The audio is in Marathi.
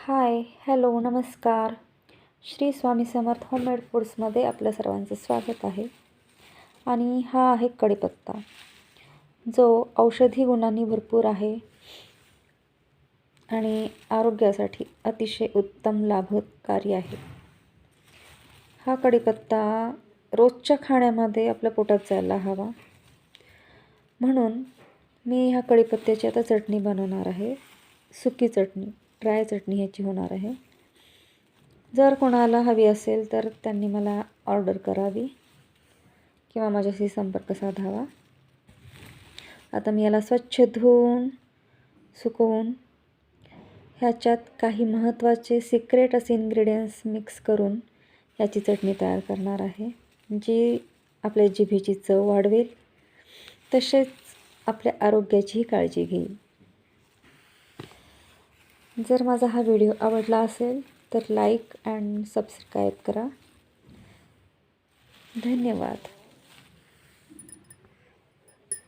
हाय, हॅलो, नमस्कार. श्री स्वामी समर्थ होममेड फूड्समध्ये आपल्या सर्वांचं स्वागत आहे. आणि हा आहे कढीपत्ता, जो औषधी गुणांनी भरपूर आहे आणि आरोग्यासाठी अतिशय उत्तम लाभकारी आहे. हा कढीपत्ता रोजच्या खाण्यामध्ये आपल्या पोटात जायला हवा, म्हणून मी ह्या कढीपत्त्याची आता चटणी बनवणार आहे. सुकी चटणी, ड्राय चटणी ह्याची होणार आहे. जर कोणाला हवी असेल तर त्यांनी मला ऑर्डर करावी किंवा माझ्याशी संपर्क साधावा. आता मी याला स्वच्छ धुवून सुकवून ह्याच्यात काही महत्त्वाचे सिक्रेट असे इन्ग्रेडियंट्स मिक्स करून याची चटणी तयार करणार आहे, जी आपल्या जिभेची चव वाढवेल, तसेच आपल्या आरोग्याचीही काळजी घेईल. जर माझा हा व्हिडिओ आवडला असेल तर लाईक अँड सबस्क्राईब करा. धन्यवाद.